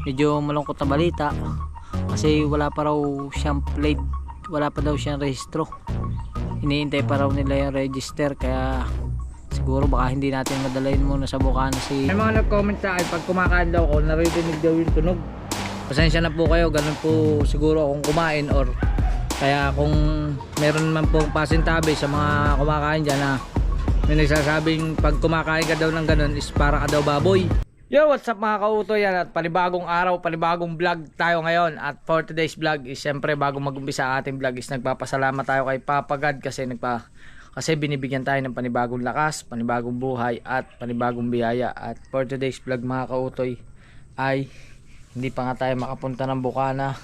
medyo malungkot na balita kasi wala pa raw siyang plate, wala pa daw siyang rehistro, iniintay pa raw nila yung register, kaya siguro baka hindi natin madalayin muna sa Bukana si... May mga nag-comment sa akin pag kumakain daw ako naririnig daw yung tunog. Pasensya na po kayo, ganun po siguro akong kumain, or kaya kung meron man pong pasintabi sa mga kumakain dyan na may nagsasabing pag kumakain ka daw ng ganun is para ka daw baboy. Yo, what's up mga kautoy, yan at panibagong araw, panibagong vlog tayo ngayon. At for today's vlog is syempre bago mag-umpisa ating vlog is nagpapasalamat tayo kay Papa God kasi binibigyan tayo ng panibagong lakas, panibagong buhay at panibagong biyaya. At for today's vlog mga kautoy ay hindi pa nga tayo makapunta ng Bukana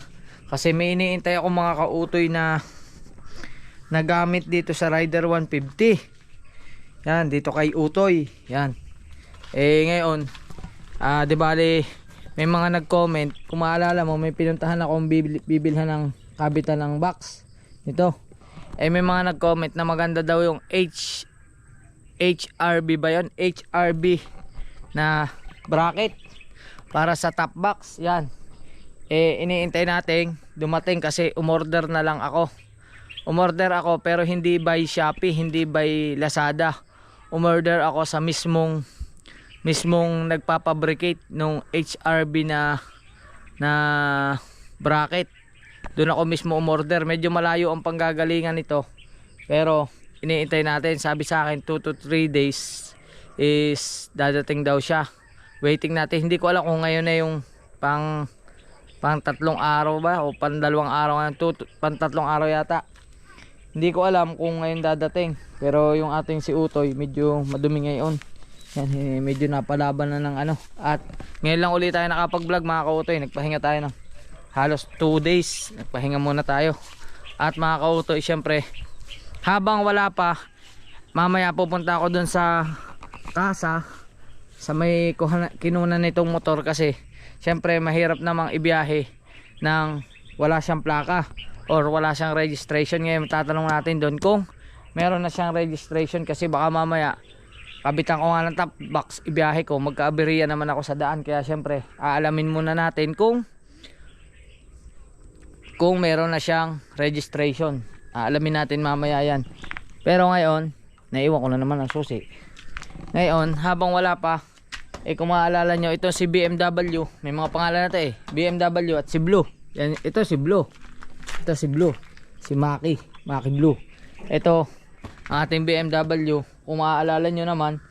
kasi may iniintay ako mga kautoy na nagamit dito sa Rider 150. Yan, dito kay Utoy. Yan. Ngayon di bale may mga nag-comment, kung maalala mo may pinuntahan akong bibilhan ng kabitan ng box nito. May mga nag-comment na maganda daw yung HRB ba yun? HRB na bracket para sa top box. Yan, iniintay natin dumating kasi umorder na lang ako. Umorder ako pero hindi by Shopee, hindi by Lazada. Umorder ako sa mismong nagpapabricate nung HRB na bracket. Doon ako mismo umorder. Medyo malayo ang panggagalingan nito, pero iniintay natin. Sabi sa akin 2 to 3 days is dadating daw siya. Waiting natin. Hindi ko alam kung ngayon na yung pang 3 araw ba o pang 2 araw, pang 3 araw yata. Hindi ko alam kung ngayon dadating, pero yung ating si Utoy medyo madumi ngayon. Yan, medyo napalaban na ng ano. At ngayon lang ulit tayo nakapag-vlog mga kautoy. Nagpahinga tayo ng halos 2 days. Nagpahinga muna tayo. At mga kautoy, syempre habang wala pa, mamaya pupunta ako dun sa kasa sa may kinunan nitong motor, kasi syempre mahirap namang ibiyahe ng wala siyang plaka or wala siyang registration. Ngayon tatanong natin dun kung meron na siyang registration, kasi baka mamaya kabitan ko nga ng top box, ibiyahe ko, magkaaberiya naman ako sa daan. Kaya syempre aalamin muna natin kung meron na siyang registration. Aalamin natin mamaya yan. Pero ngayon naiwan ko na naman ang susi. Ngayon habang wala pa, kung maalala nyo, ito si BMW. May mga pangalan na ito BMW at si Blue. Yan, ito si Blue. Ito si Blue, si Maki Blue. Ito ang ating BMW. Kung maaalala nyo naman,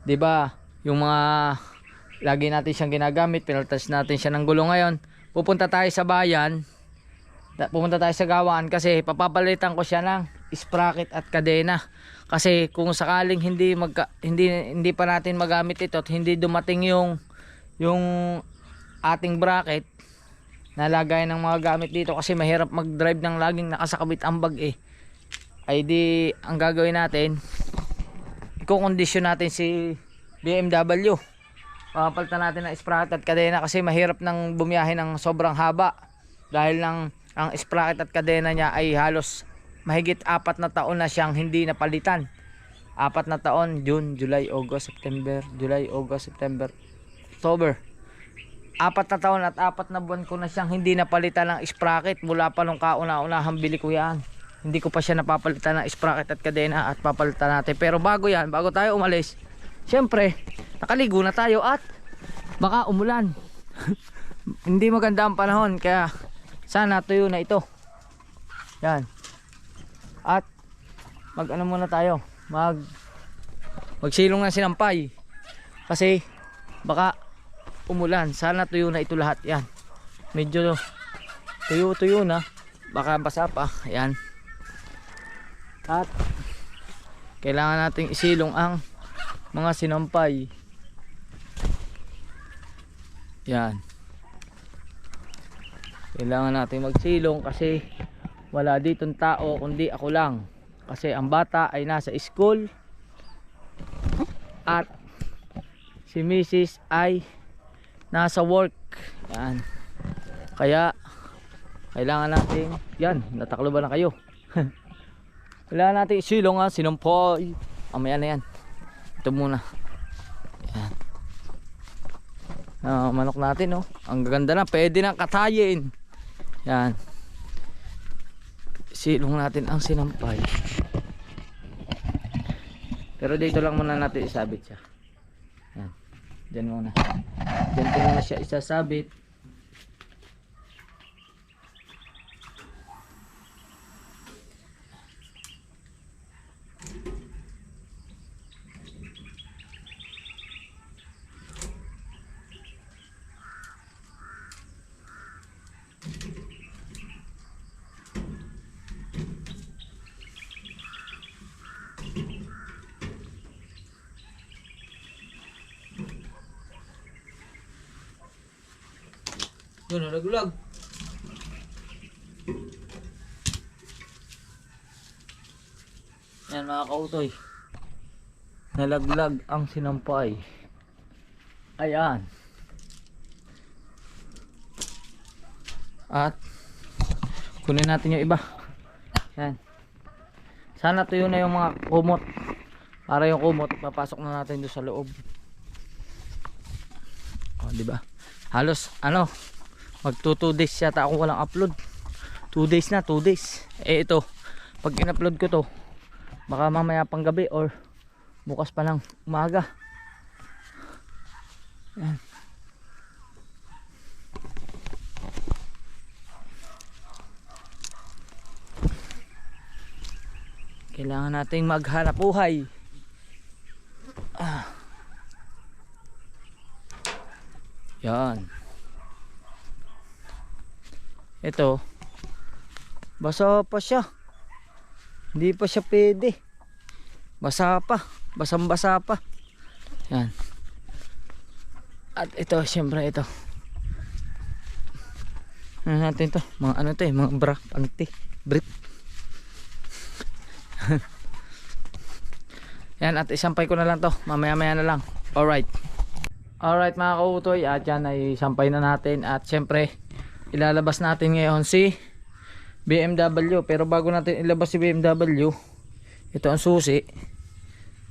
'di ba, yung mga lagi natin siyang ginagamit, pinaltas natin siya ng gulong. Ngayon pupunta tayo sa bayan, pupunta tayo sa gawaan, kasi papapalitan ko siya ng sprocket at kadena. Kasi kung sakaling hindi pa natin magamit ito at hindi dumating yung ating bracket na lagay ng mga gamit dito, kasi mahirap mag-drive ng laging nakasakabit ang bag ay di ang gagawin natin, i-condition natin si BMW. Papalitan natin ng sprocket at kadena, kasi mahirap nang bumiyahe ng sobrang haba dahil ang sprocket at kadena niya ay halos mahigit 4 na taon na siyang hindi napalitan. 4 na taon, June, July, August, September, July, August, September, October. 4 na taon at 4 na buwan ko na siyang hindi napalitan ng sprocket. Mula pa nung kauna-unahang bili ko yan, hindi ko pa siya napapalitan ng sprocket at kadena, at papalitan natin. Pero bago yan, bago tayo umalis, syempre nakaligo na tayo at baka umulan. Hindi maganda ang panahon, kaya sana tuyo na ito. Yan. At mag-ano muna tayo, magsilong ng sinampay, kasi baka umulan. Sana tuyo na ito lahat. Yan, medyo tuyo na, baka basa pa. Yan. At kailangan nating isilong ang mga sinampay. Yan, kailangan natin magsilong kasi wala ditong tao kundi ako lang, kasi ang bata ay nasa school at si Mrs. ay nasa work. Yan, kaya kailangan natin, yan, nataklo ba na kayo? Kailangan natin isilong ang sinampay. Amaya na yan, ito muna. Yan. manok natin, oh. Ang gaganda na, pwede nang katayin. Yan. Silong natin ang sinampay. Pero dito lang muna natin isabit siya. Yan. Diyan muna. Diyan ko muna siya isasabit. Yun, nalaglag. Yan mga kautoy, nalaglag ang sinampay. Ayan. At kunin natin yung iba. Yan. Sana tuyo na yung mga kumot, para yung kumot papasok na natin doon sa loob. O, diba? Halos ano, magto 2 days yata ako walang upload. 2 days na, 2 days. Eh ito, pag in-upload ko to, baka mamaya pang gabi or bukas pa lang umaga. Yan. Kailangan nating maghanap buhay. Yan. Ito, basa pa siya. Hindi pa siya pwede. Basa pa, basang-basa pa. Yan. At ito, syempre ito. Ano natin to? Mga ano to eh, mga bra, panty, brief. Yan, at isampay ko na lang to. Mamaya-maya na lang. Alright. Alright mga kautoy, at yan ay sampay na natin. At syempre, ilalabas natin ngayon si BMW. Pero bago natin ilabas si BMW, ito ang susi.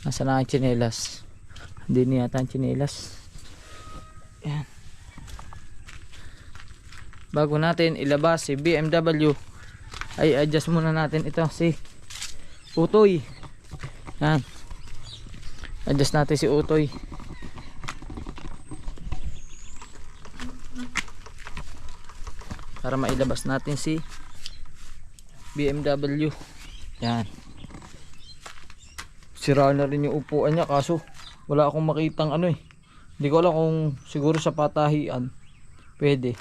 Nasaan na ang tsinelas? Hindi niya yata ang tsinelas. Yan. Bago natin ilabas si BMW, ay adjust muna natin ito si Utoy. Yan. Adjust natin si Utoy. Para mailabas natin si BMW. Yan. Sira na rin yung upuan niya, kaso wala akong makitang ano eh. Hindi ko alam kung siguro sa patahian pwede.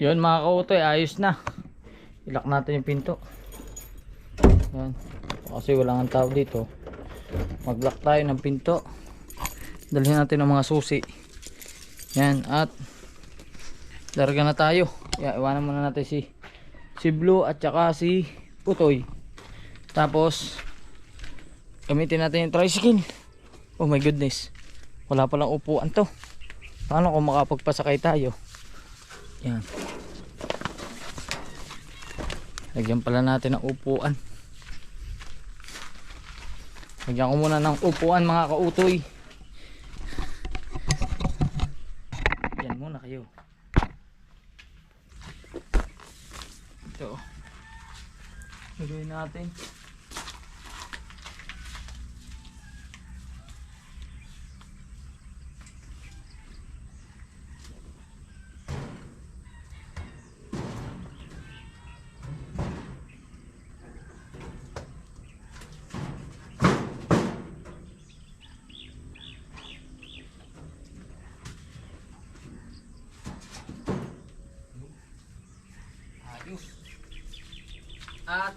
Yun mga kautoy, ayos na. Ilak natin yung pinto. Yan. Kasi wala nga tao dito. Mag-lock tayo ng pinto. Dalhin natin ang mga susi. Yan. At larga na tayo. Yan, iwanan muna natin si Blue at saka si Utoy. Tapos gamitin natin yung tricycle. Oh my goodness, wala palang upuan to. Paano kung makapagpasakay tayo? Yan. Lagyan pala natin ng upuan. Lagyan ko muna ng upuan mga kautoy. Yan muna kayo. Ito. Lagyan natin. At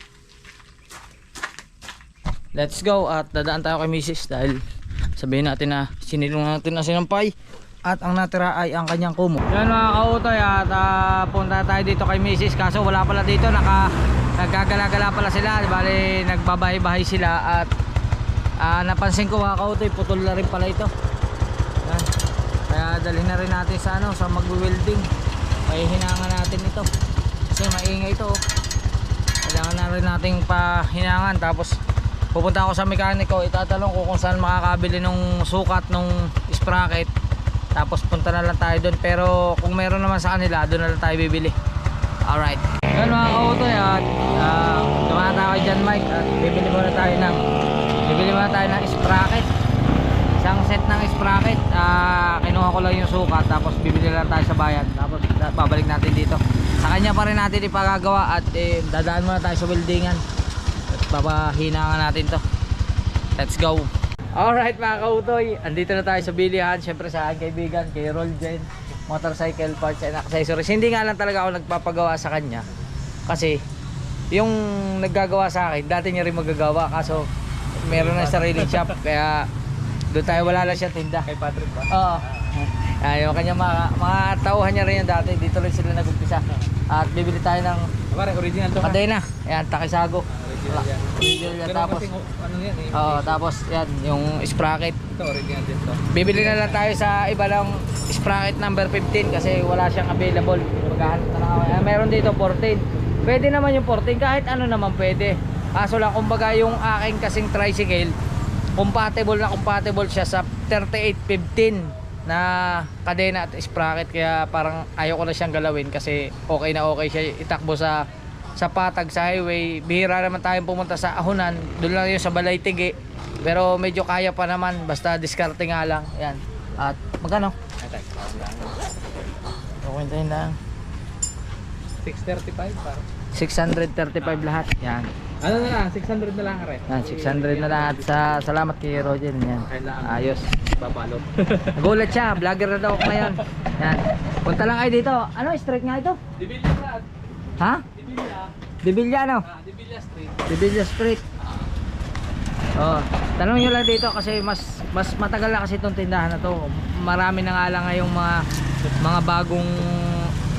let's go, at dadaan tayo kay Mrs. dahil sabihin natin na sinilong natin na sinampay at ang natira ay ang kanyang kumo. Yan mga kautoy, at punta tayo dito kay Mrs. kaso wala pala dito, nagkagala-gala pala sila, bali nagbabahay-bahay sila. At napansin ko mga kautoy, putol na rin pala ito. Yan. Kaya dalhin na rin natin sa ano, sa mag-welding. Pahihinangan natin ito kasi maingay ito. Kailangan na rin nating pahinangan. Tapos pupunta ako sa mekaniko, itatanong ko kung saan makakabili nung sukat nung sprocket tapos punta na lang tayo doon. Pero kung meron naman sa kanila, doon na lang tayo bibili. Alright, yun mga kautoy, at dumaan tayo dyan Mike, at bibili muna tayo ng sprocket, isang set ng sprocket. Kinuha ko lang yung sukat, tapos bibili lang tayo sa bayan, tapos babalik natin dito sa kanya pa rin natin ipagagawa. At dadaan muna tayo sa weldingan at papahinangan natin to. Let's go. Alright mga kautoy, andito na tayo sa bilihan. Syempre sa aking kaibigan, kay Roljen Motorcycle Parts and Accessories. Hindi nga lang talaga ako nagpapagawa sa kanya, kasi yung naggagawa sa akin dati niya rin magagawa, kaso meron na sariling shop, kaya doon tayo, wala lang siya tinda. Kay Patrick ba? Oo. Yung kanya mga tauhan niya rin yan dati, dito rin sila nag-umpisa. At bibili tayo ng Pare, original to. kadena. Ayan, Takisago. Original yan. Original yan. Pero Tapos kasi ano yan eh. oo, tapos yan yung sprocket. Ito original din to. Bibili na lang tayo sa iba ng sprocket number 15 kasi wala siyang available. Maghahanap na lang ako. Meron dito 14. Pwede naman yung 14, kahit ano naman pwede. Kaso lang, kumbaga yung aking kasing tricycle, compatible siya sa 3815 na kadena at sprocket, kaya parang ayoko na siyang galawin kasi okay na okay siya itakbo sa patag, sa highway. Bihira naman tayong pumunta sa Ahonan, doon lang yung sa Balaytigi, pero medyo kaya pa naman, basta diskarte nga lang. Yan. At magkano? Okay tayo lang 635 pare. 635 lahat. Yan. Ano na lang, 600 na lang are. Yan, 600 na lahat. Salamat kay Roger. Yan. Ayos. Babalot. Nagulat siya, vlogger na daw ako ngayon. Yan. Punta lang kayo dito. Ano, street nga ito? Dibilya sa. Ha? Dibilya. Dibilya ano? Dibilya Street. Dibilya Street. Oh, tanong nyo lang dito kasi mas matagal na kasi itong tindahan na to. Marami na nga lang ngayong mga bagong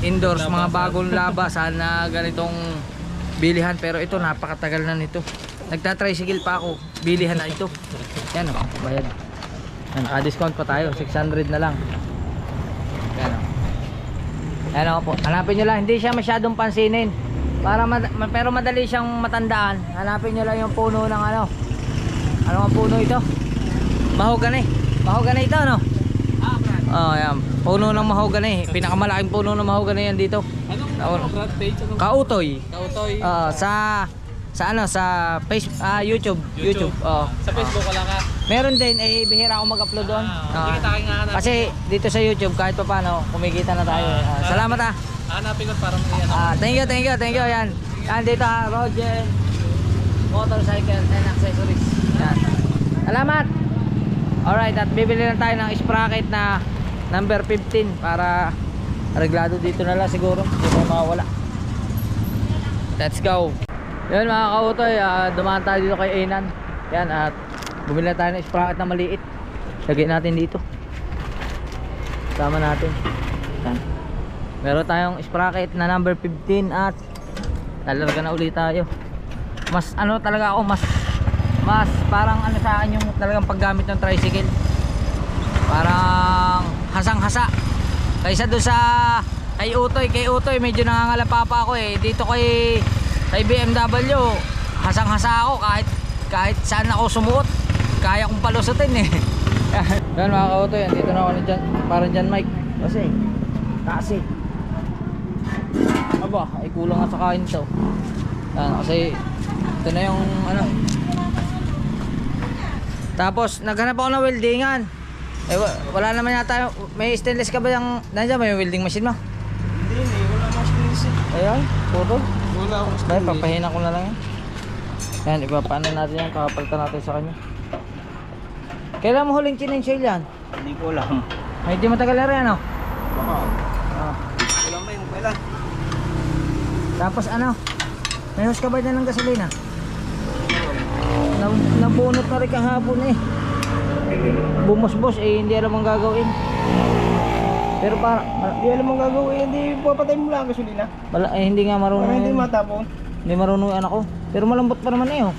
indoors, mga bagong labasan na ganitong bilihan, pero ito napakatagal na nito. Nagta-tricycle pa ako, bilihan na ito. Yan o, bayad. Yan, naka-discount pa tayo, 600 na lang. Yan o. Yan o po, hanapin nyo lang, hindi siya masyadong pansinin pero madali siyang matandaan. Hanapin nyo lang yung puno ng ano ang puno ito? Mahogany ito, no? Oh, yan, puno ng mahogany, pinakamalaking puno ng mahogany yan dito. Anong page? Kautoy. Kautoy. Sa Facebook, YouTube. Sa Facebook wala ka. Meron din, bihira ako mag-upload doon. Hindi kita nga hanapin. Kasi dito sa YouTube kahit pa paano kumikita na tayo. Salamat Hanapin ko para may ano. Thank you. Yan. Yan dito Roger Motorcycle and Accessories. Yan. Salamat. Alright, at bibili lang tayo ng sprocket na number 15 para reglado dito na lang siguro. Hindi mo mawala. Let's go. Yan mga kautoy, dumaan tayo dito kay Enan. Yan, at bumili na tayo ng sprocket na maliit. Lagay natin dito. Sama natin. Yan. Meron tayong sprocket na number 15 at lalarga na ulit tayo. Mas ano talaga ako, mas parang ano sa akin yung talagang paggamit ng tricycle. Parang hasang-hasa. Kaysa doon sa kay Utoy medyo nangangalapa pa ako eh. Dito kay BMW, hasang-hasa ako kahit saan ako sumuot. Kaya kong palusutin eh. Yan mga kautoy, dito na ako na dyan, parang dyan Mike. Kasi aba, ay kulang nga sa kain to. Yan, kasi ito na yung ano. Tapos naghanap ako ng weldingan. Wala naman yata. May stainless ka ba yung nandiyan, may welding machine mo? Hindi, wala akong stainless. Ayan, puro. Wala akong Dahil papahina ko na lang yan. Yan, ipapaano natin yan, kakapalitan natin sa kanya. Kailan mo huling chinensure yan? Hindi ko alam. Ay, di matagal na rin ano? Baka. Ah. Wala mo yung kailan. Tapos ano? May hose ka ba dyan ng gasolina? Nabunot na rin kahapon eh. Bumos-bos eh, hindi alam ang gagawin. Pero Hindi alam mong gagawin, hindi papatay mo lang ang gasolina. hindi nga marunong. Para hindi matapon. Hindi marunong yung anak ko. Pero malambot pa naman eh oh.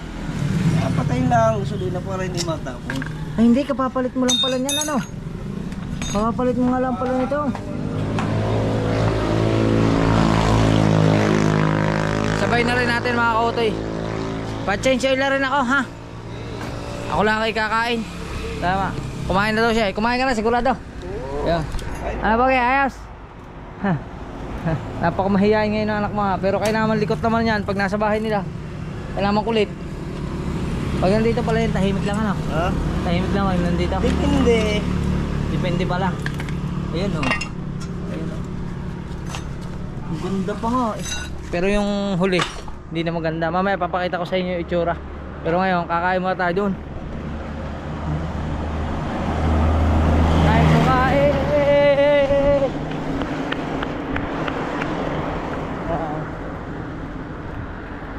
Patay lang ang gasolina para hindi matapon. Ay hindi, kapapalit mo lang pala niyan ano. Kapapalit mo nga lang pala nito. Sabay na rin natin mga kautoy. Pa-change oil na rin ako ha. Ako lang kay kakain. Tama. Kumain na daw siya eh. Kumain ka na sigurado. Ayan. Ano ba kaya? Ayos? Napakamahiyain ngayon ng anak mo ha. Pero kailangan likot naman yan pag nasa bahay nila. Kailangan kulit. Pag nandito pala yun, tahimik lang ano? Ha? Tahimik lang pag nandito. Depende. Depende pala. Ayan o. Ayan o. Ang ganda pa nga eh. Pero yung huli, hindi na maganda. Mamaya papakita ko sa inyo yung itsura. Pero ngayon, kakain muna tayo doon. Kain mo kain!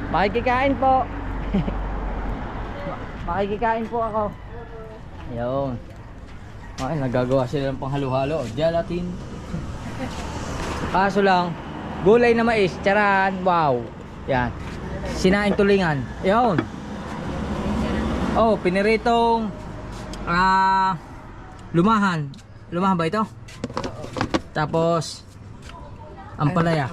Makikikain po. Makikikain po ako. Ayun. Ay, nagagawa sila ng panghalo-halo. Gelatin. Kaso lang, gulay na mais. Charan. Wow. Yan. Sinaing tulingan. Ayun. Oh, piniritong lumahan. Lumahan ba ito? Tapos ampalaya.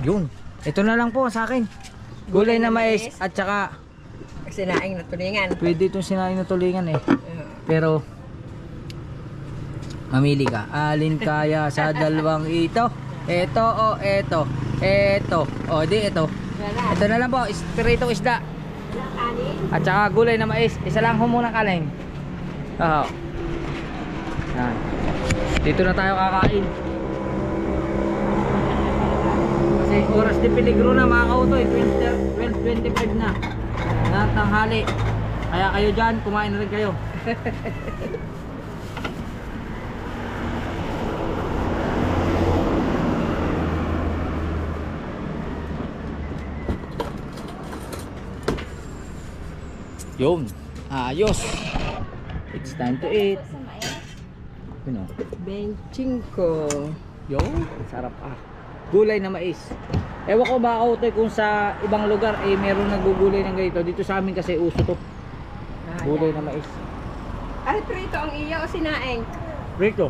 Yun. Ito na lang po sa akin. Gulay na mais at saka Sinaing na tulingan. pwede itong sinaing na tulingan eh. Pero mamili ka. Alin kaya sa dalawang ito? Ito o ito? Ito. O di ito. Ito na lang po. Piritong isda. At saka gulay na mais. Isa lang ho muna kanin. Oo. Yan. Dito na tayo kakain. Kasi oras de peligro na mga kautoy. 12:25 na. Na tanghali. Kaya kayo dyan, kumain na rin kayo. Yun. Ayos. It's time to eat. Yun o. 25. Yun. Sarap gulay na mais. Ewan ko ba kautoy kung sa ibang lugar eh meron nagugulay ng ganito. Dito sa amin kasi uso to. Gulay na mais. Ay, prito ang iyo o sinaing? Rito.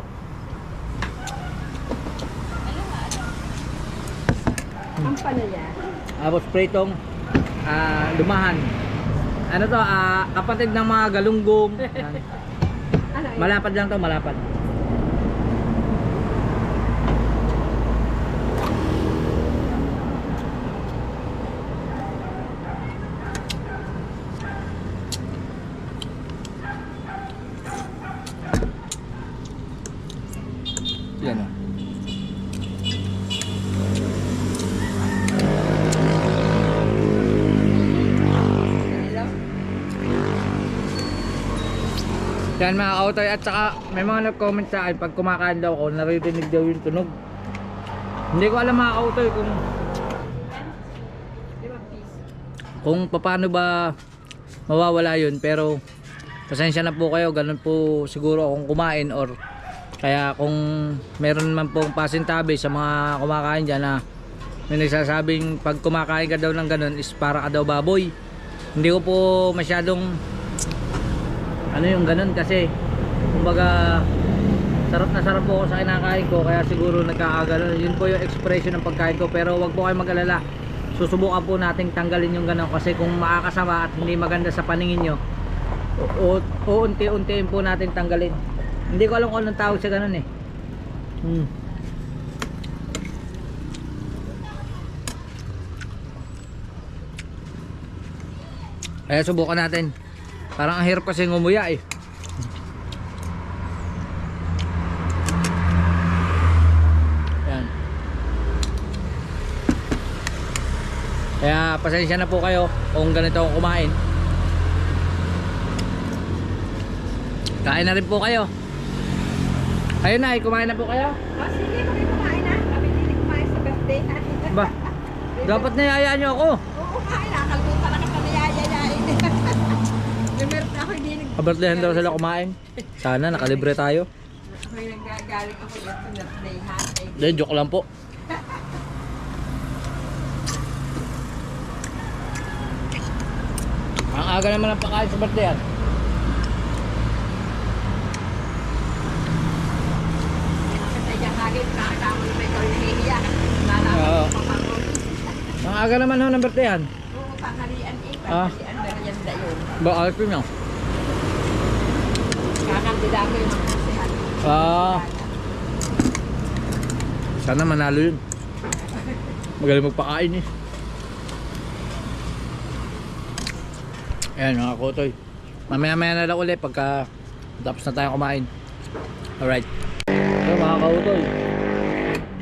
Ang panaya. Tapos pritong lumahan. Ano to? Kapatid ng mga galunggong. Yan. Ano yun? Malapad lang to, malapad. Yan o. Yan mga kautoy, at saka may mga nag-comment sa akin pag kumakain daw ako, naririnig daw yung tunog. Hindi ko alam mga kautoy kung paano ba mawawala yun, pero pasensya na po kayo, ganun po siguro akong kumain, or kaya kung meron man pong pasintabi sa mga kumakain dyan na may nagsasabing pag kumakain ka daw ng ganun is para ka daw baboy. Hindi ko po masyadong ano yung ganun, kasi kumbaga sarap na sarap po ako sa kinakain ko, kaya siguro nagkakaganon. Yun po yung expression ng pagkain ko, pero wag po kayo mag-alala, susubukan po nating tanggalin yung ganun, kasi kung makakasama at hindi maganda sa paningin nyo, unti-untiin po natin tanggalin. Hindi ko alam kung anong tawag sa ganun eh. Kaya subukan natin. Parang ang hirap kasi ngumuya eh. Ayan. Kaya pasensya na po kayo kung ganito akong kumain. Kain na rin po kayo. Ayun na, kumain na po kayo. Oh, sige, kumain na. Kami hindi kumain sa birthday. Ba, dapat niyayaan nyo ako. Oo, kumain na. Kalbutan na ka yayayain. Meron ako hindi nag... Kabartlehan daw sila kumain. Sana nakalibre tayo. Ako'y naggagaling ako dito sa birthday ha. Hindi, joke lang po. Ang aga naman ang pakain sa birthdayan. Kasi dyan lagi, nakakasama mo may ikaw nahihiya. Nalaman Oo. ko pa ako. Ang aga naman ho ng birthdayan. Oo, panghalian eh. Ah. Panghalian merienda yun. Ba, alip nyo? Kakandida ko yung mga kasihan. Sana manalo yun. Magaling magpakain eh. Ayan mga kotoy. Mamaya-maya na lang ulit pagka tapos na tayo kumain. Alright. So mga kautoy,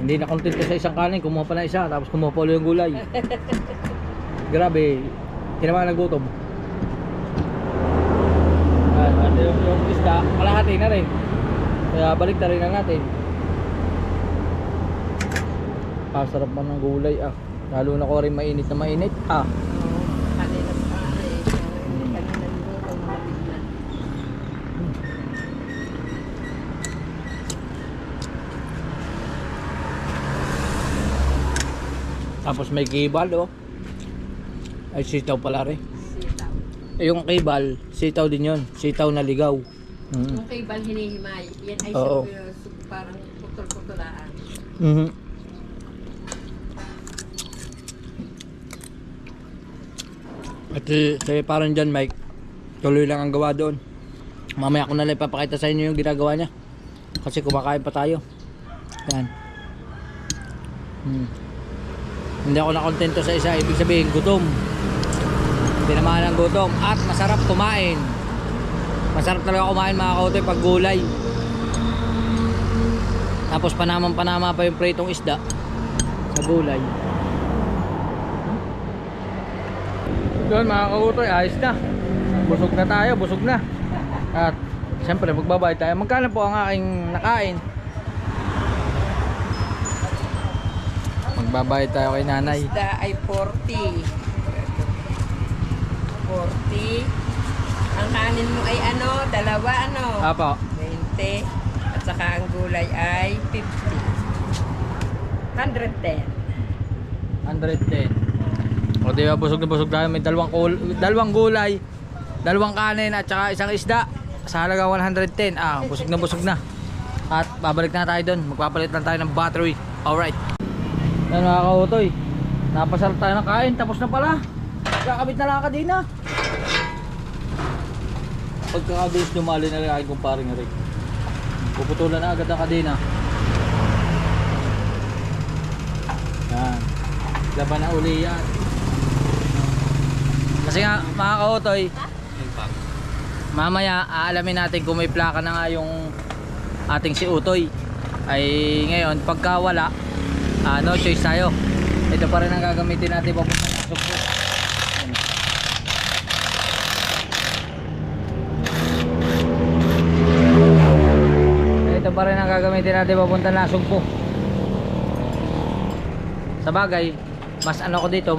hindi na kontento sa isang kanin, kumuha pa na isa, tapos kumuha pa ulit yung gulay. Grabe, tinamaan na gutom. At yung isda, kalahati na rin. Kaya balik na rin na natin. Sarap man ng gulay ah. Lalo na ko rin mainit na mainit ah. Kanina pa eh. Kanina niluto ng mabig na. Tapos may kibal oh. Ay sitaw pala rin. Sitaw. Yung kibal, sitaw din yun. Sitaw na ligaw. Yung kaibal hinihimay. Yan ay Oo. parang putol-putulaan. At parang dyan Mike, tuloy lang ang gawa doon. Mamaya ko na lang ipapakita sa inyo yung ginagawa niya. Kasi kumakain pa tayo. Yan. Hindi ako nakontento sa isa. Ibig sabihin gutom. Tinamaan ng gutom. At masarap kumain. Masarap talaga kumain mga kautoy pag gulay. Tapos panama pa yung pritong isda sa gulay. Doon mga kautoy, ayos na. Busog na tayo, busog na. At siyempre magbabayad tayo. Magkano po ang aking nakain? Magbabayad tayo kay nanay. Isda ay 40. 40. Ang kanin mo ay ano? Dalawa ano? Apo. 20. At saka ang gulay ay 50. 110. 110. O diba busog na busog tayo. May dalawang gulay, dalawang kanin at saka isang isda sa halaga 110. Busog na. At babalik na tayo doon. Magpapalit lang tayo ng battery. Alright. Yan mga kautoy, napasarap tayo ng kain. Tapos na pala. Kakabit na lang ang kadena. Pagkakabilis dumali na lang aking kumparing na rin. Puputulan na agad ang kadena. Yan. Laban na uli yan. Kasi nga mga kautoy, mamaya aalamin natin kung may plaka na nga yung ating si Utoy. Ay ngayon pagka wala, no choice tayo. Ito pa rin ang gagamitin natin papunta ng Sugpo. Ito pa rin ang gagamitin natin papunta ng Sugpo. Sa bagay, mas ano ko dito,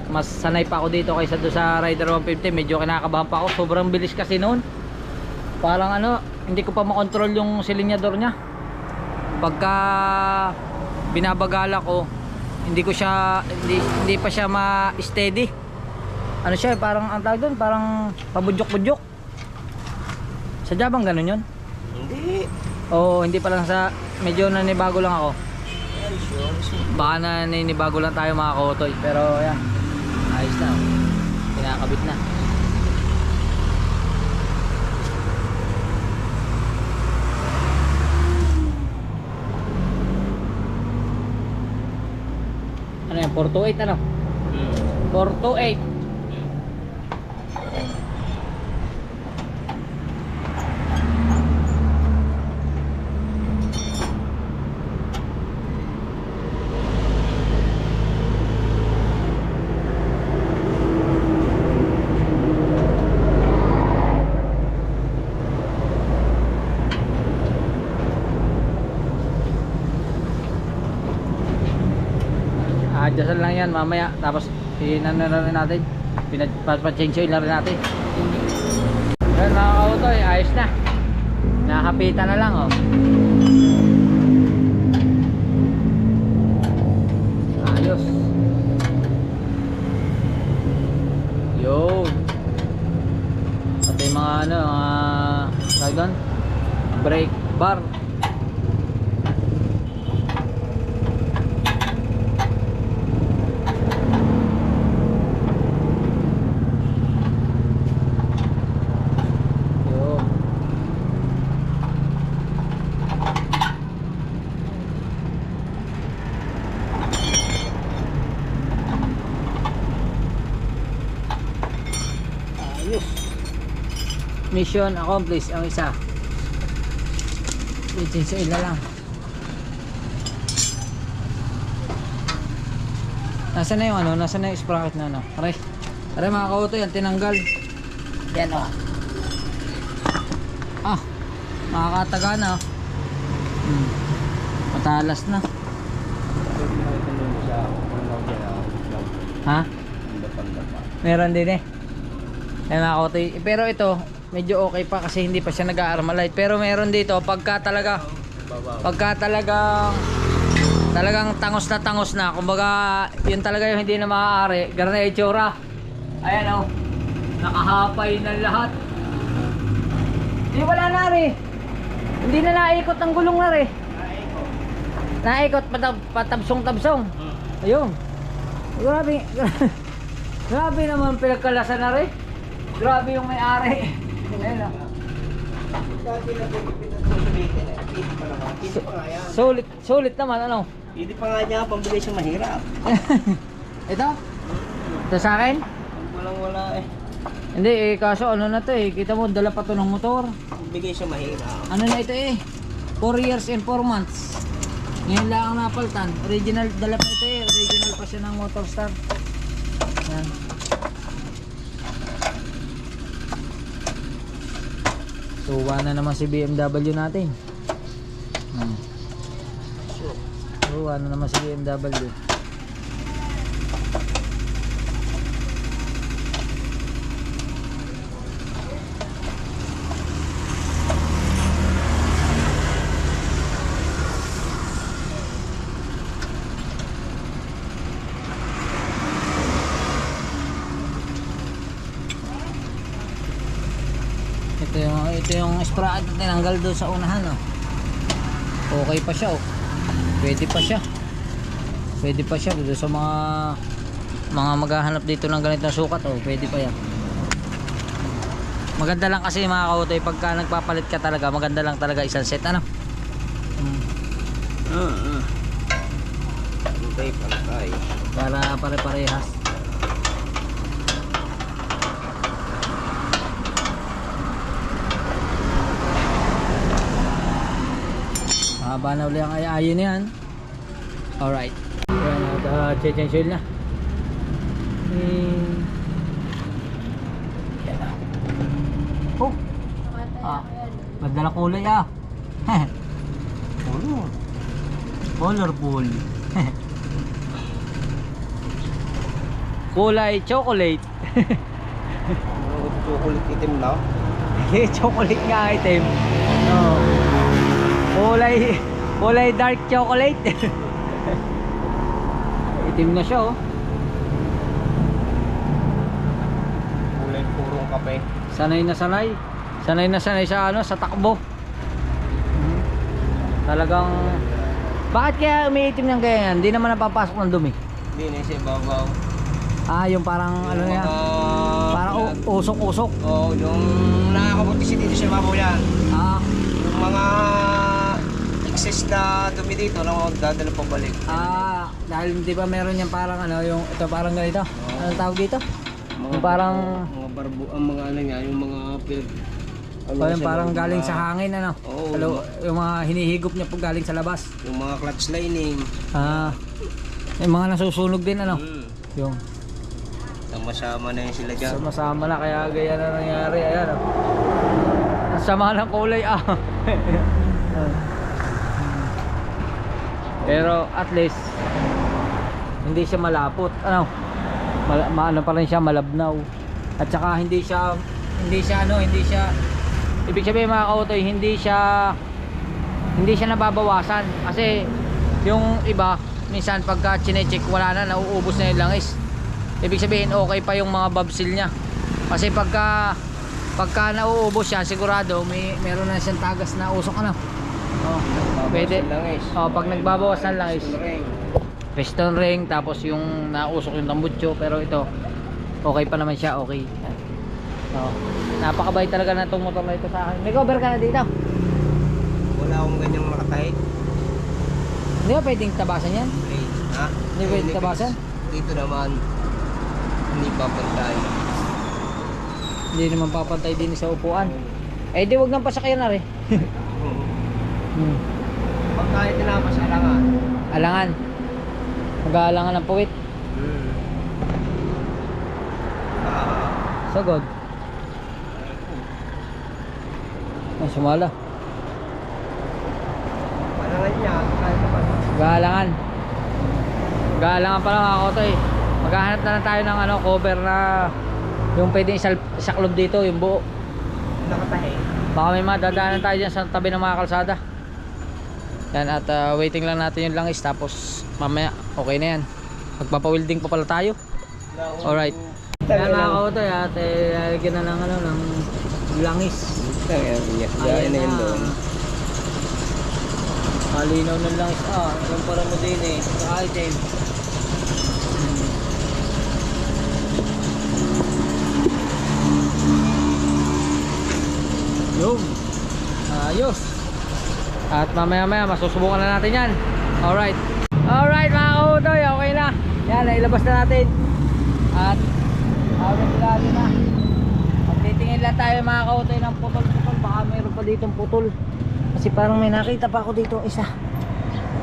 mas sanay pa ako dito kaysa doon sa Rider 150. Medyo kinakabahan pa ako, sobrang bilis kasi noon. Parang ano, hindi ko pa makontrol yung silinyador niya. Pagka binabagala ko, hindi pa siya ma-steady. Ano siya, parang ang tawag doon, parang pabudyok-budyok. Sadya bang ganun yun? Hindi. Oo, hindi pa lang sa, medyo nanibago lang ako. Baka naninibago lang tayo mga kautoy. Pero yan, ayos na, kinakabit na. Ano yan, 428 ano? 428. Adjustan lang yan mamaya, tapos inano na rin natin, pinapachange oil na rin natin. Yan mga kautoy, ayos na, nakapitan na lang oh. Ayos yun. Pati mga ano, tawag doon, brake bar. mission accomplished ang isa. Change oil na lang. Nasaan na yung ano? Nasaan na yung sprocket na ano? Aray. Aray mga kauto yan, tinanggal. Yan o. Ah, makakataga na. Matalas na. Ha? Meron din eh. Yan mga kauto. Pero ito, medyo okay pa kasi hindi pa siya nag-a-armalite. Pero meron dito, pagka talagang tangos na, kumbaga yun talaga yung hindi na maaari. Ganun na itsura. Ayan o, nakahapay na lahat. Hindi, wala na rin. Hindi na naikot ang gulong na rin. Naikot patabsong-tabsong. Ayun. Grabe. Grabe naman pinagkalasan na rin. Grabe yung may-ari. Ayun o. Sulit naman ano. Hindi pa nga niya pambili siya mahirap. Ito? Ito sa akin? Walang wala eh. Hindi eh, kaso ano na to eh. Kita mo, dala pa to ng motor. Bigay siya mahirap. Ano na ito eh? 4 years and 4 months. Ngayon lang ang napaltan. Original, dala pa ito eh. Original pa siya ng motor star. Yan. Tuwa na naman si BMW natin. Tuwa na naman si BMW. Ito yung sprocket na tinanggal doon sa unahan oh. Okay pa siya oh. Pwede pa siya doon sa mga maghahanap dito ng ganitong sukat oh. Pwede pa yan. Maganda lang kasi mga kautoy, pagka nagpapalit ka talaga, maganda lang talaga isang set ano. Pantay. Para pare-parehas. Haba na ulit ang ayayin na yan. Alright. Yan, nag-change oil na. Yan na. Oh! Magdala kulay ah. Colorful. Kulay chocolate. Chocolate itim na. Chocolate nga item. Oh. Kulay dark chocolate. Itim na siya oh. Kulay purong kape. Sanay na sanay sa ano, sa takbo. Talagang bakit kaya umiitim ng ganyan? Hindi naman napapasok ng dumi. Hindi na siya babaw. Ah, yung parang ano yan. Parang usok-usok. Oo, yung nakakabuti siya dito sa babaw yan. Ah, Yung mga excess na dumi dito na dadala pabalik. dahil di ba meron yan parang ano, yung ito parang ganito. Anong tawag dito? Yung parang mga barbo, ang mga ano niya, yung mga yung parang galing sa hangin ano. Oo. Yung mga hinihigop niya pag galing sa labas. Yung mga clutch lining. Yung mga nasusunog din ano. Yung Sama-sama na yun sila dyan. sama-sama na kaya gaya na nangyari. Ayan oh. Ang sama ng kulay ah. Pero at least hindi siya malapot. Ano? Ano pa rin siya, malabnaw. At saka hindi siya ibig sabihin mga kautoy, hindi siya nababawasan kasi yung iba minsan pagka chine-check wala na, nauubos na yung langis. Ibig sabihin okay pa yung mga bulb seal nya kasi pagka nauubos siya sigurado meron na siyang tagas na usok ano. Pwede. Pag nagbabawas ng langis, piston ring, tapos yung nausok yung tambutso, pero ito okay pa naman siya, okay. Napakabait talaga na itong motor na ito sa akin. May cover ka na dito? Wala akong ganyang makatahit. Hindi ba pwedeng tabasan yan? Ha? Hindi pwedeng tabasan? Dito naman hindi pa pantay. Hindi naman papantay din sa upuan. Eh di wag nang pasakyan na rin. Pag kahit tinapas, alangan. Alangan. Mag-aalangan ng puwit. Sagod. Ay, sumala. Alangan niya, kahit naman. Mag-aalangan. Mag-aalangan pala mga kotoy. Maghahanap na lang tayo ng ano, cover na yung pwedeng isaklob dito, yung buo. Nakatahi. Baka may madadaanan tayo dyan sa tabi ng mga kalsada. Yan, at waiting lang natin yung langis, tapos mamaya okay na yan. Magpapawilding pa pala tayo. Alright. Yan mga kautoy, at lalagyan na lang ano, ng langis. Ayan na yun doon. Kalinaw ng langis. Alam para mo din eh, sa item. Yung ayos. At mamaya masusubukan na natin yan. Alright. Alright mga kautoy, okay na. Yan, nailabas na natin. At awit na. Magtitingin lang tayo mga kautoy ng putol-putol. Baka mayroon pa ditong putol. Kasi parang may nakita pa ako dito isa.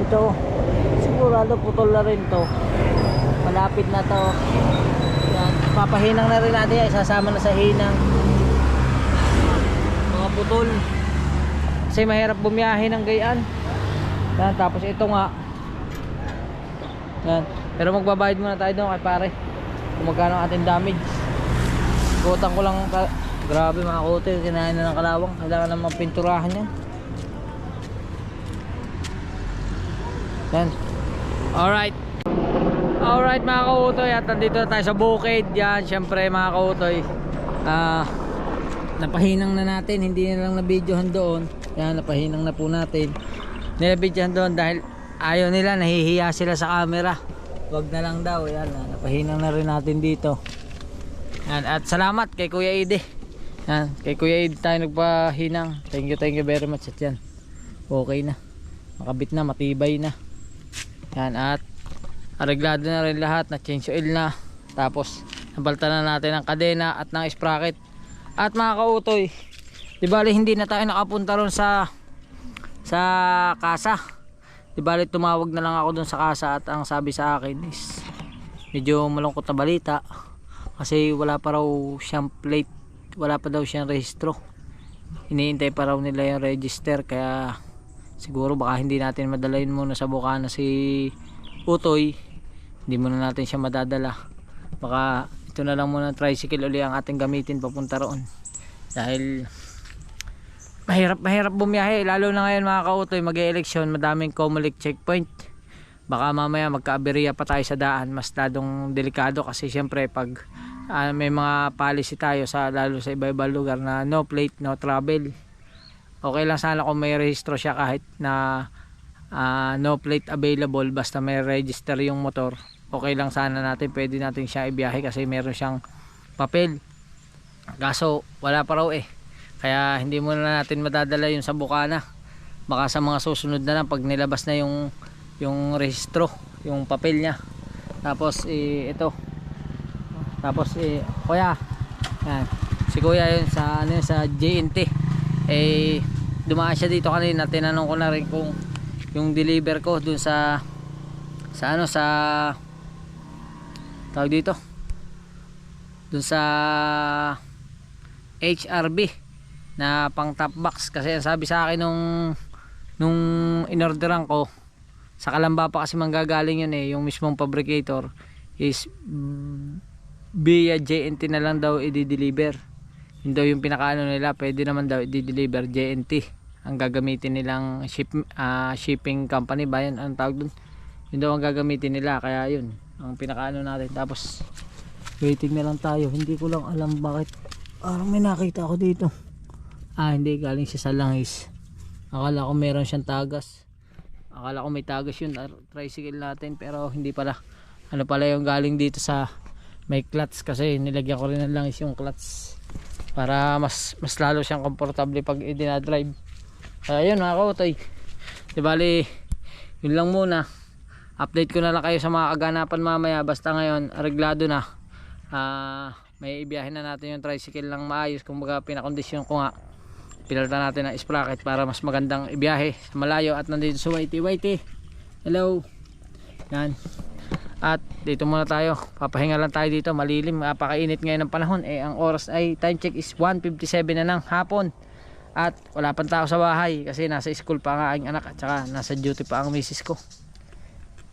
Ito, sigurado putol na rin to. Malapit na to. Yan, papahinang na rin natin yan. Isasama na sa hinang mga putol. Kasi mahirap bumiyahe ng gayaan. Yan, tapos ito nga. Yan. Pero magbabayad muna tayo doon kay pare. Kung magkano ang ating damage. Kutang ko lang. Grabe mga kote, kinain na ng kalawang. Kailangan naman pinturahan yan. Yan. Alright. Alright mga kautoy, at nandito na tayo sa bukid. Yan, syempre mga kautoy, napahinang na natin. Hindi na lang na-videohan doon. Yan, napahinang na po natin. Nilabidyohan doon dahil ayaw nila, nahihiya sila sa camera. Wag na lang daw. Yan, napahinang na rin natin dito. Yan, at salamat kay Kuya Ide. Yan, kay Kuya Ide tayo nagpahinang. Thank you very much. At yan, okay na, makabit na, matibay na. Yan, at areglado na rin lahat, na change oil na. Tapos nabalta na natin ang kadena at ng sprocket. At mga kautoy, di bali hindi na tayo nakapunta ron sa kasa. Di bali tumawag na lang ako dun sa kasa, at ang sabi sa akin is medyo malungkot na balita. Kasi wala pa raw siyang plate, wala pa daw siyang rehistro. Iniintay pa raw nila yung register, kaya siguro baka hindi natin madalayin muna sa Bukana si Utoy. Hindi muna natin siya madadala. Baka ito na lang muna, tricycle uli ang ating gamitin papunta roon. Dahil mahirap bumiyahe, lalo na ngayon mga kautoy, mag-e-eleksyon, madaming Comelec checkpoint. Baka mamaya magka-aberya pa tayo sa daan, mas ladong delikado. Kasi syempre pag may mga policy tayo sa, lalo sa iba-ibang lugar na no plate, no travel. Okay lang sana kung may rehistro siya, kahit na no plate available, basta may register yung motor. Okay lang sana natin, pwede natin siya ibiyahe kasi meron siyang papel. Kaso wala pa raw eh, kaya hindi muna natin madadala yun sa Bukana. Baka sa mga susunod na lang, pag nilabas na yung rehistro, yung papel niya. Tapos ito, tapos kuya, yan, si kuya yun sa ano, sa JNT, dumaan siya dito kanina. Tinanong ko na rin kung yung deliver ko dun sa ano, sa tawag dito, dun sa HRB na pang top box. Kasi ang sabi sa akin nung inorderan ko, sa Kalamba pa kasi manggagaling yun eh, yung mismong fabricator is via JNT na lang daw i-deliver. Yun daw yung pinakaano nila, pwede naman daw i-deliver JNT ang gagamitin nilang shipping company ba yun, ang tawag dun, yun daw ang gagamitin nila. Kaya yun ang pinakaano natin. Tapos waiting na lang tayo. Hindi ko lang alam bakit parang may nakita ako dito. Hindi, galing siya sa langis. Akala ko meron siyang tagas, akala ko may tagas yun tricycle natin, pero hindi pala. Ano pala yung galing dito sa may clutch, kasi nilagyan ko rin ng langis yung clutch para mas lalo siyang komportable pag i-dinadrive. Kaya yun mga kautoy, di bali yun lang muna. Update ko na lang kayo sa mga kaganapan mamaya. Basta ngayon areglado na. may ibiyahin na natin yung tricycle ng maayos. Kumbaga pinakondisyon ko nga, pinalitan natin ng sprocket para mas magandang ibiyahe sa malayo. At nandito si Whitey. Hello. Yan. At dito muna tayo, papahinga lang tayo dito, malilim, napakainit ngayon ng panahon. Ang oras ay, time check is 1:57 na ng hapon. At wala pang tao sa bahay kasi nasa school pa ang aking anak at saka nasa duty pa ang misis ko.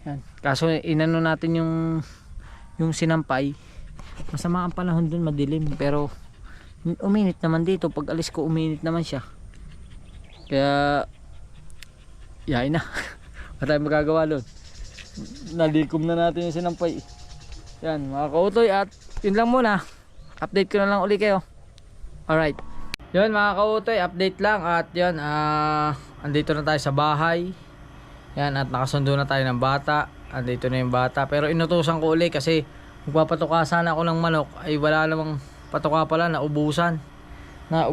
Yan. Kaso inano natin yung sinampay. Masama ang panahon dun, madilim, pero uminit naman dito. Pag alis ko uminit naman siya. Kaya yain na. Wala tayong magagawa doon. Nalikom na natin yung sinampay. Yan mga kautoy, at yun lang muna. Update ko na lang uli kayo. Alright. Yun mga kautoy, update lang. At yun, andito na tayo sa bahay. Yan, at nakasundo na tayo ng bata. Andito na yung bata. Pero inutusan ko uli kasi magpapatuka sana ako ng manok. Ay wala namang patuka pala, naubusan na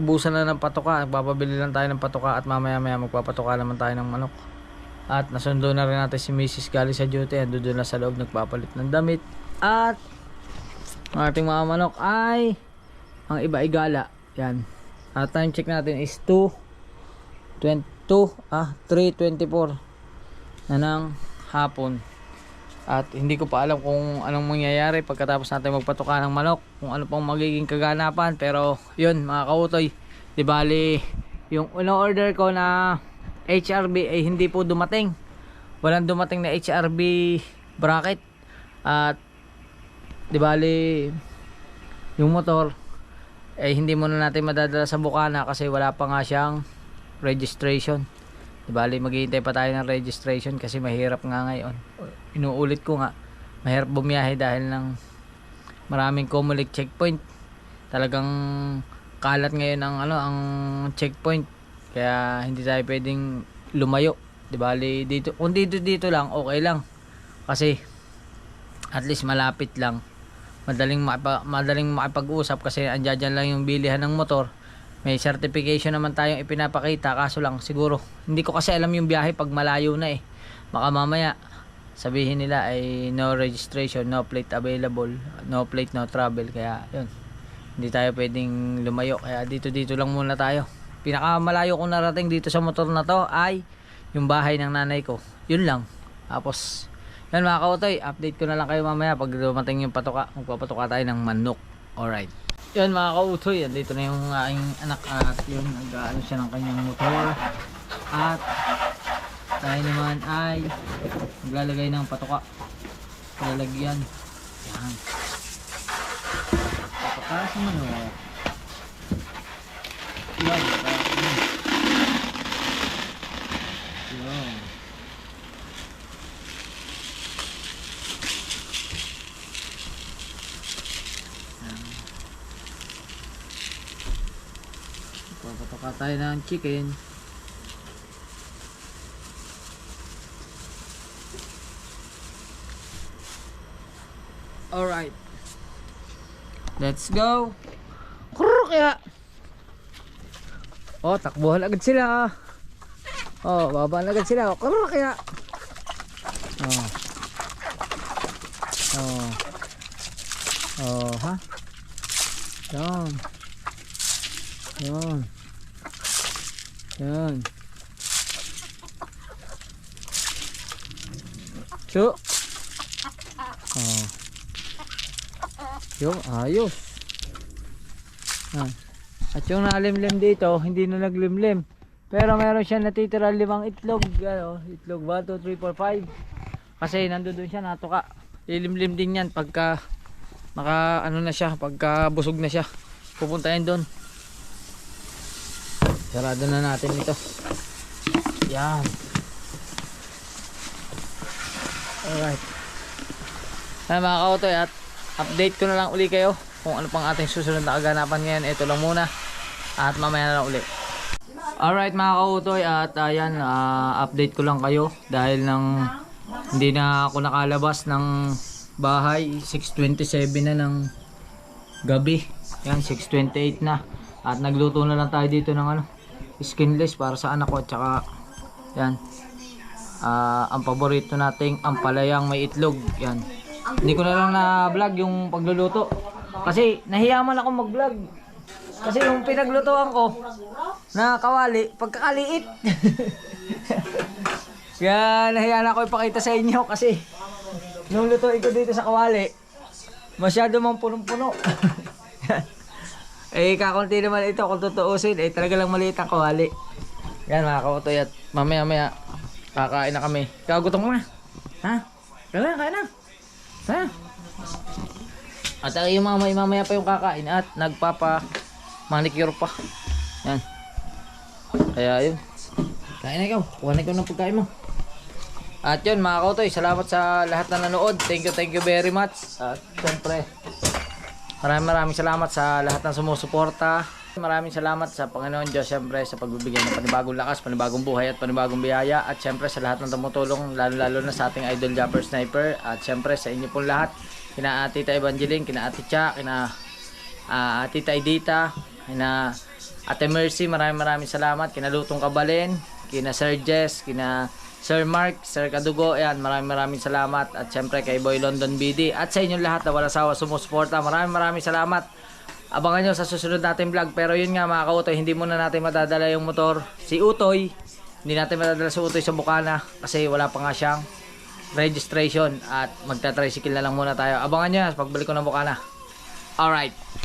ng patuka. Nagpapabili lang tayo ng patuka at mamaya magpapatuka naman tayo ng manok. At nasundo na rin natin si Mrs. galing sa duty. Ando doon na sa loob nagpapalit ng damit. At ang ating mga manok ay ang iba ay gala. Yan. At time check natin is 3:24 na ng hapon. At hindi ko pa alam kung anong mangyayari pagkatapos natin magpatuka ng manok, kung ano pang magiging kaganapan. Pero yun mga kautoy, di bali yung order ko na HRB ay hindi po dumating. Walang dumating na HRB bracket. At di bali yung motor ay hindi muna natin madadala sa bukana kasi wala pa nga siyang registration. Di bali maghihintay pa tayo ng registration kasi mahirap nga ngayon. Inuulit ko nga, mahirap bumiyahe dahil ng maraming Comelec checkpoint. Talagang kalat ngayon ang checkpoint. Kaya hindi tayo pwedeng lumayo. Di bali dito, kung dito lang okay lang. Kasi at least malapit lang. Madaling makipag-usap kasi andyan lang yung bilihan ng motor. May certification naman tayong ipinapakita, kaso lang siguro hindi ko kasi alam yung biyahe pag malayo na eh. Baka mamaya sabihin nila ay no registration, no plate available, no plate, no travel. Kaya yun, hindi tayo pwedeng lumayo. Kaya dito lang muna tayo. Pinakamalayo kong narating dito sa motor na to ay yung bahay ng nanay ko. Yun lang. Tapos yan mga kautoy, update ko na lang kayo mamaya pag dumating yung patuka. Magpapatuka tayo ng manok. Alright. Yan mga kautoy, dito na yung aking anak at yun, nag-ano siya ng kanyang motor. At tayo naman ay maglalagay ng patuka. Lalagyan. Yan. Patuka sa manok. Yan. Yan. Patuka tayo ng chicken. Alright, let's go. Kaya takbuhan agad sila. Babaan agad sila. Kaya ha. Yan. So ayos. At yung nalimlim dito, hindi na naglimlim. Pero meron siya natitira 5 itlog. Itlog 1, 2, 3, 4, 5. Kasi nandoon siya natuka. Lilimlim din yan pagka na siya, pagka busog na siya. Pupuntahin doon. Sarado na natin ito. Yan. Alright. Mga kautoy, at update ko na lang uli kayo kung ano pang ating susunod na kaganapan ngayon. Ito lang muna at mamaya na lang uli. Alright mga kautoy, at ayan, update ko lang kayo dahil hindi na ako nakalabas ng bahay. 6:27 na ng gabi. Yan, 6:28 na. At nagluto na lang tayo dito ng skinless para sa anak ko. At saka yan, ang paborito nating ampalayang may itlog. Yan, hindi ko na lang na vlog yung pagluluto Kasi nahiyaman ako mag-vlog. Kasi yung pinaglutuan ko na kawali, pagkakaliit. Kaya nahiya na ako ipakita sa inyo kasi nung lutuin ko dito sa kawali, masyado mang punong-puno. Eh kakunti naman ito kung tutuusin, eh talaga lang maliit ang kawali. Yan mga kautoy at mamaya kakain na kami. Kagutom mo na. Ha? Kain na. Ha? At yung mamaya pa yung kakain at nagpapa manicure pa. Yan. Kaya yun. Kain na ikaw. Kuha na ikaw ng pagkain mo. At yun mga kautoy, salamat sa lahat na nanood. Thank you very much. At syempre, maraming salamat sa lahat ng sumusuporta. Maraming salamat sa Panginoon Diyos syempre sa pagbibigay ng panibagong lakas, panibagong buhay at panibagong biyaya. At syempre sa lahat ng tumutulong, lalo na sa ating idol Japper Sniper. At syempre sa inyo pong lahat, kina Tita Evangeline, kina Ate Cha, kina Tita Edita, kina Ate Mercy, maraming salamat. Kina Lutong Kabalen, kina Sir Jess, kina Sir Mark, Sir Kadugo, ayan, maraming salamat. At syempre kay Boy London BD at sa inyong lahat na walang sawa sumusuporta, maraming salamat. Abangan nyo sa susunod natin vlog. Pero yun nga mga kautoy, hindi muna natin madadala yung motor. Si Utoy, hindi natin madadala si Utoy sa Bukana kasi wala pa nga siyang registration. At magta-tricycle na lang muna tayo. Abangan nyo pagbalik ko ng Bukana. Alright.